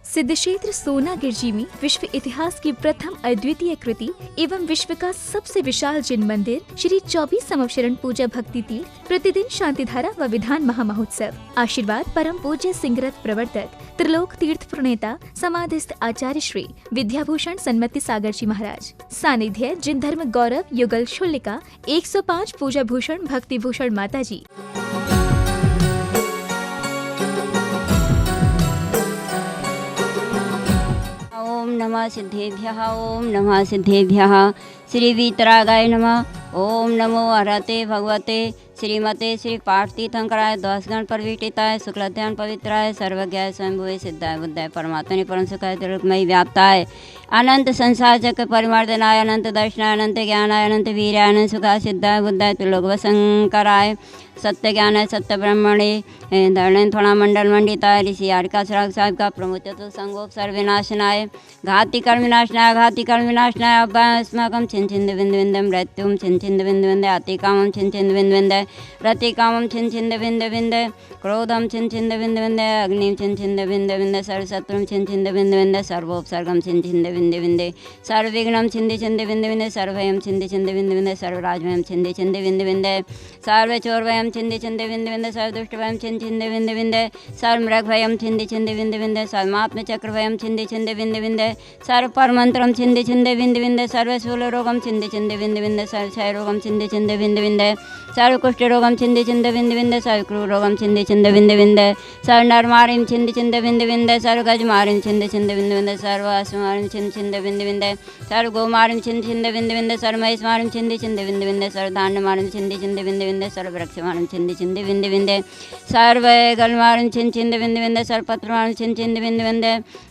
सिद्धक्षेत्र सोनागिर जी में विश्व इतिहास की प्रथम अद्वितीय कृति एवं विश्व का सबसे विशाल जिन मंदिर श्री 24 समवशरण पूजा भक्ति तीर्थ प्रतिदिन शांतिधारा व विधान महामहोत्सव। आशीर्वाद परम पूज्य सिंहरथ प्रवर्तक त्रिलोक तीर्थ प्रणेता समाधिस्थ आचार्य श्री विद्याभूषण सन्मति सागर जी महाराज। सानिध्य जिन धर्म गौरव युगल शुल्लिका 105 पूजा भूषण भक्ति भूषण माता जी। ओम नमः सिद्धेभ्यः ओम नमः सिद्धेभ्यः श्री वीतरागाय नमः। ओम नमो अरहते भगवते श्रीमते श्री पार्थतीर्थंकराय द्वासगण परविष्टिताय शुक्लध्यान पवित्राय सर्वज्ञाय स्वयंभुवे सिद्धाय बुद्धाय परमात्मने परम सुखाय त्रिलोकमयी व्याप्ताय अनंत संसार चक्र परिमार्जनाय अनंत दर्शनाय अनंत ज्ञानाय अनंत वीर्याय अनंत सुखाय सिद्धाय बुद्धाय त्रिलोकवशंकराय सत्य ज्ञानाय सत्य ब्रह्मणे धरण थोड़ा मंडल मंडिताय ऋषि आरिका श्राग साहिब का प्रमुचतु संगोप सर्विनाशनाय घाति कर्म विनाशनाय घाति कर्म विनाशनाय अभ्यास्माकं छिन छिंद बिंद बिंद मृत्युम छिन छिंद बिंद बिंद अतिकामं छिन छिंद बिंद बिंद रतिकामं छिन छिंद बिंद बिंद क्रोधम छिन छिंद बिंद बिंद अग्निम छिन छिंद बिंद बिंद सर्वशत्रुम छिन छिंद बिंद बिंद सर्वोपसर्गम छिन छिंद बिंद बिंद सर्वविघ्नं छिंद छिंद बिंद बिंद सर्वभयं छिंद छिंद बिंद बिंद सर्वराजभयं छिंद छिंद बिंद बिंद सर्वचोरभयं छिंद छिंद बिंद बिंद सर्वदुष्टभयं छिंद छिंद बिंद बिंद सर्वमृगभयं छिंद छिंद बिंद बिंद सर्वात्मचक्रभयं छिंद छिंद बिंद बिंद सर्वपरमंत्रं छिंद छिंद बिंद बिंद सर्वशूलरोगं छिंद छिंद बिंद बिंद सर्वक्षयरोगं छिंद छिंद बिंद बिंद सर्वकुष्ठरोगं छिंद छिंद बिंद बिंद सर्वक्रूरोगं छिंद छिंद बिंद बिंद सर्वनरमारिं छिंद छिंद बिंद बिंद सर्वगजमारिं छिंद छिंद बिंद बिंद सर्वासुमारिं छिंद छिंद बिंद बिंद सर्वगोमारिं छिंद छिंद बिंद बिंद सर्वमहिषमारिं छिंद छिंद बिंद बिंद सर्वधान्यमारिं छिंद छिंद बिंद बिंद सर्ववृक्षमारिं छिंद छिंद बिंद बिंद सर्वगलमारिं छिंद छिंद बिंद बिंद सर्वपत्रमारिं छिंद छिंद बिंद बिंद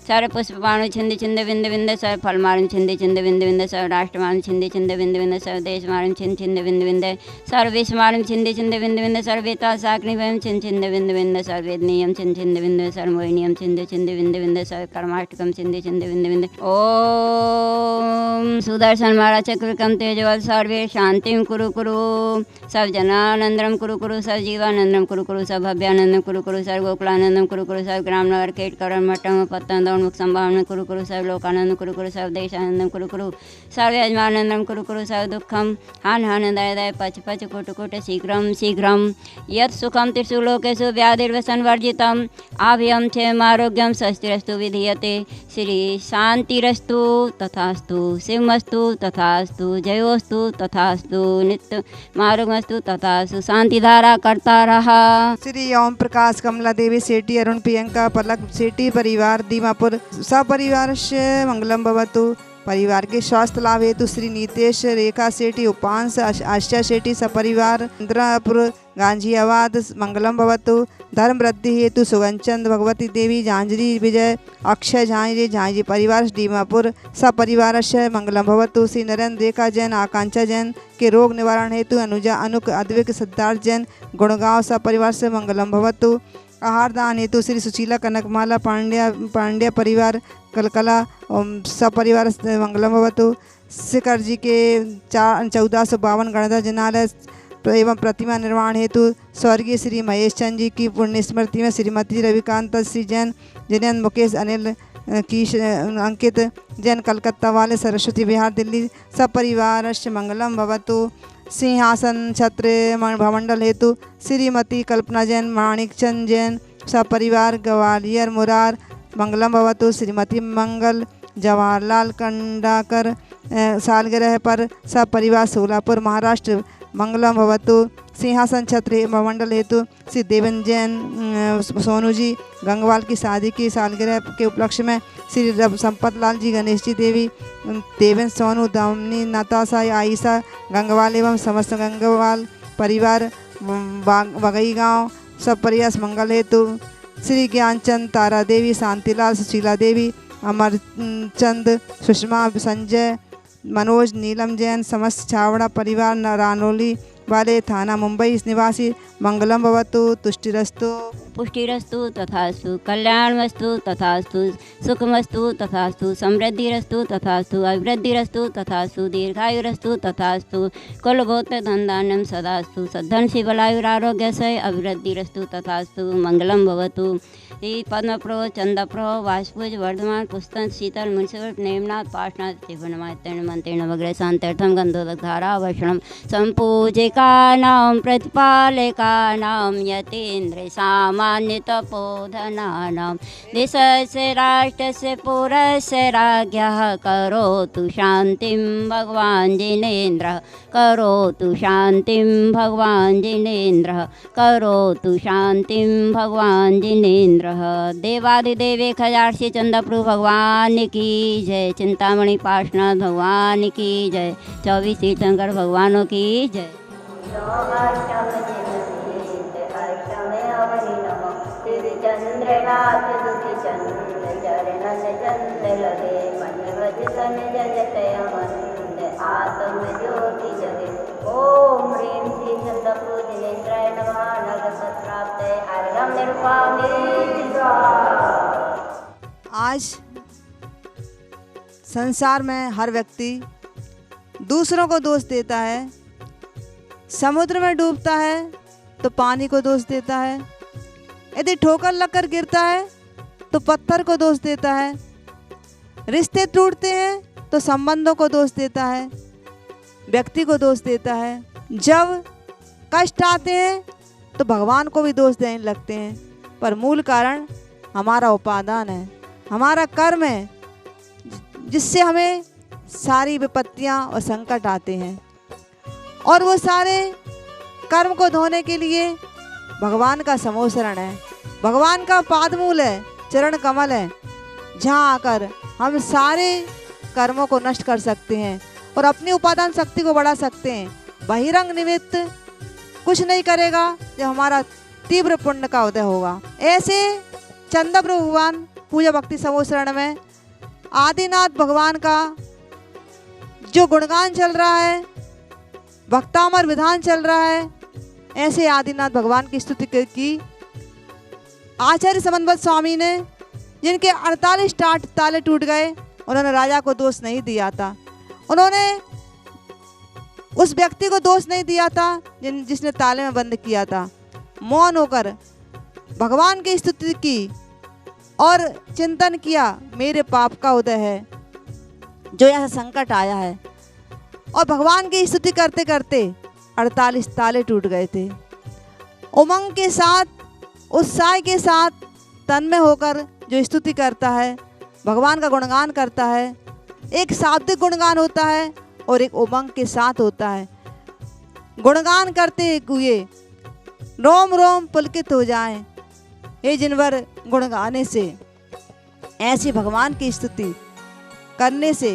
सर्वपुष्पमारिं छिंद छिंद बिंद बिंद सर्वफलमारिं छिंद छिंद बिंद बिंद सर्वराष्ट्रमारिं छिंद छिंद बिंद बिंद सर्वदेशमारिं छिंद छिंद बिंद बिंद सर्वविश्वमारिं छिंद छिंद बिंद बिंद सर्वेतासाग्निभयं छिंद छिंद बिंद बिंद सर्वेदनीयं छिंद छिंद बिंद सर्वमोहिनीयं छिंद छिंद बिंद बिंद सर्वकर्माष्टकं छिंद छिंद बिंद बिंद ओम सुदर्शन महाराज चक्रकं तेजवल सर्वे शांतिं कुरु कुरु सब जनानंदं कुरु कुरु सब जीवानंदं कुरु कुरु सब भव्यानंदं कुरु कुरु सब गोकुलानंदं कुरु कुरु सब ग्रामनगर केटकरण मठम पत्तन दौड़ मुख संभावना कुरु कुरु सब लोकानंदं कुरु कुरु सब देशानंदं कुरु कुरु सर्व यजमानंदं कुरु कुरु सब दुःखं हान हान दय दय पच पच कुट कुट शीघ्रं शीघ्रं यत् सुखं त्रिषु लोकेषु व्याधिर्वसनवर्जितम् आभयं क्षेमारोग्यं स्वस्तिरस्तु विधीयते श्री शांतिरस्तु तथास्तु शिवमस्तु तथास्तु जयोस्तु तथास्तु नित्य मार्गमस्तु तथास्तु शांतिधारा करता रहा। श्री ओम प्रकाश कमला देवी सेठी अरुण प्रियंका पलक सेठी परिवार दीमापुर सपरिवार से मंगलम भवतु। परिवार के स्वास्थ्य लाभ हेतु श्री नीतेश रेखा सेठी उपांश आशा सेठी सपरिवार इंद्रापुर गांजियाबाद मंगलम भवतु। धर्म वृद्धि हेतु सुगंचंद भगवती देवी झांझरी विजय अक्षय झांझरी परिवार दीमापुर सपरिवार से मंगलम भवतु। श्री नरेंद्र रेखा जैन आकांक्षा जैन के रोग निवारण हेतु अनुजा अनुक अद्विक सिद्धार्थ जैन गुणगांव सपरिवार से मंगलम भवतु। आहार दान हेतु श्री सुशीला कनकमाला पांड्या परिवार कलकला सपरिवार मंगलम भवतु। शिखर जी के 1452 गणधा जनालय एवं प्रतिमा निर्माण हेतु स्वर्गीय श्री महेश चंद जी की पुण्य स्मृति में श्रीमती रविकांत श्री जैन जिनेन्द्र मुकेश अनिल की अंकित जैन कलकत्ता वाले सरस्वती विहार दिल्ली सपरिवार मंगलम भवतु। सिंहासन छत्र भवमंडल हेतु श्रीमती कल्पना जैन माणिकचंद जैन सपरिवार ग्वालियर मुरार मंगलम भवतु। श्रीमती मंगल जवाहरलाल कंडाकर सालगिरह पर सपरिवार सोलापुर महाराष्ट्र मंगलम भवतु। सिंहासन छत्र भवमंडल हेतु श्री देवेंद्र जैन सोनू जी गंगवाल की शादी की सालगिरह के उपलक्ष्य में श्री संपत लाल जी गणेश जी देवी देवेंद्र सोनू दामनी नताशा आयशा गंगवाल एवं समस्त गंगवाल परिवार बगई गाँव सब परिवार मंगल हेतु श्री ज्ञानचंद तारा देवी शांतिलाल सुशीला देवी अमरचंद सुषमा संजय मनोज नीलम जैन समस्त छावड़ा परिवार रानोली वाले थाना मुंबई निवासी मंगलम भवतु। तुष्टिरस्तु पुष्टिरस्तु तथास्तु कल्याणमस्तु तथास्तु सुखमस्तु तथास्तु समृद्धिरस्तु तथास्तु अभिवृद्धिरस्तु तथास्तु दीर्घायुरस्तु तथास्तु कुलगोत्र धनधान्यं सदास्तु सद्धन शिवलायुरारोग्य से अभिवृद्धिरस्तु तथास्तु मंगलम भवतु। श्री पद्मप्रो चंद्रप्रो वाष्पुज वर्धमान पुस्तन शीतल मुंशिवर नेमनाथ पाशनाथ त्रिभुवनमाय तैण मंत्रेण वग्रे शांत्यर्थम गंधोदकधारा वैष्णव संपूजिकानां प्रतिपालकानां यतीन्द्र सामान्य तपोधनानां देशस्य राष्ट्रस्य पुरस्य राज्ञः करोतु शान्तिं भगवान् जिनेन्द्रः करोतु शान्तिं भगवान् जिनेन्द्रः करोतु शान्तिं भगवान् जिनेन्द्रः। देवादिदेव 1008 चंद्रप्रभु भगवान की जय। चिंतामणि पार्श्वनाथ भगवान की जय। 24 तीर्थंकर भगवानों की जय। ओम ह्रीं श्री चंद्रप्रभु जिनेन्द्राय नमः। नगसत्राप्ते आर्यं निरुपामि स्वाहा। आज संसार में हर व्यक्ति दूसरों को दोष देता है। समुद्र में डूबता है तो पानी को दोष देता है, यदि ठोकर लगकर गिरता है तो पत्थर को दोष देता है, रिश्ते टूटते हैं तो संबंधों को दोष देता है, व्यक्ति को दोष देता है। जब कष्ट आते हैं तो भगवान को भी दोष देने लगते हैं, पर मूल कारण हमारा उपादान है, हमारा कर्म है, जिससे हमें सारी विपत्तियां और संकट आते हैं। और वो सारे कर्म को धोने के लिए भगवान का समोसरण है, भगवान का पादमूल है, चरण कमल है, जहाँ आकर हम सारे कर्मों को नष्ट कर सकते हैं और अपनी उपादान शक्ति को बढ़ा सकते हैं। बहिरंग निमित्त कुछ नहीं करेगा जब हमारा तीव्र पुण्य का उदय होगा। ऐसे चंद्रप्रभु भगवान पूजा भक्ति समोसरण में आदिनाथ भगवान का जो गुणगान चल रहा है, भक्तामर विधान चल रहा है, ऐसे आदिनाथ भगवान की स्तुति की आचार्य समन्वत स्वामी ने, जिनके 48 ताले टूट गए, उन्होंने राजा को दोष नहीं दिया था। उन्होंने उस व्यक्ति को दोष नहीं दिया था जिसने ताले में बंद किया था। मौन होकर भगवान की स्तुति की और चिंतन किया, मेरे पाप का उदय है, जो यह संकट आया है। और भगवान की स्तुति करते करते 48 ताले टूट गए थे। उमंग के साथ, उत्साह के साथ तन्मय होकर जो स्तुति करता है, भगवान का गुणगान करता है, एक शाब्दिक गुणगान होता है और एक उमंग के साथ होता है। गुणगान करते हुए रोम रोम पुलकित हो जाएं, हे जिनवर गुण गाने से। ऐसी भगवान की स्तुति करने से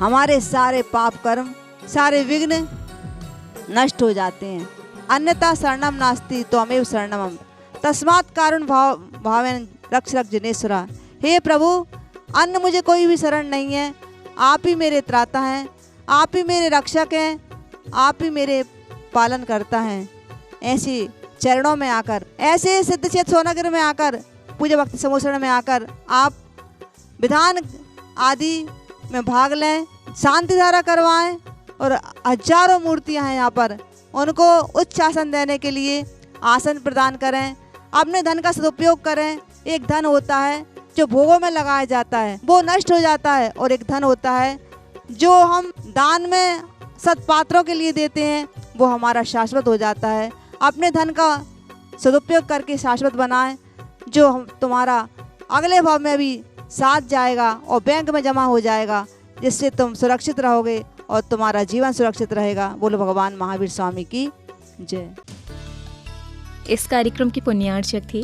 हमारे सारे पाप कर्म, सारे विघ्न नष्ट हो जाते हैं। अन्यथा शरणम नास्ति त्वमेव शरणमम तस्मात् कारुण्य भावेन रक्ष रक्ष जिनेश्वरा। हे प्रभु, अन्य मुझे कोई भी शरण नहीं है, आप ही मेरे त्राता हैं, आप ही मेरे रक्षक हैं, आप ही मेरे पालन करता हैं। ऐसी चरणों में आकर, ऐसे सिद्ध क्षेत्र सोनागिर में आकर, पूजा भक्ति समोसरण में आकर आप विधान आदि में भाग लें, शांति धारा करवाएं और हजारों मूर्तियां हैं यहाँ पर, उनको उच्च आसन देने के लिए आसन प्रदान करें। अपने धन का सदुपयोग करें। एक धन होता है जो भोगों में लगाया जाता है, वो नष्ट हो जाता है, और एक धन होता है जो हम दान में सत्पात्रों के लिए देते हैं, वो हमारा शाश्वत हो जाता है। अपने धन का सदुपयोग करके शाश्वत बनाएं, जो हम तुम्हारा अगले भाव में भी साथ जाएगा और बैंक में जमा हो जाएगा, जिससे तुम सुरक्षित रहोगे और तुम्हारा जीवन सुरक्षित रहेगा। बोलो भगवान महावीर स्वामी की जय। इस कार्यक्रम के पुण्यार्चक थे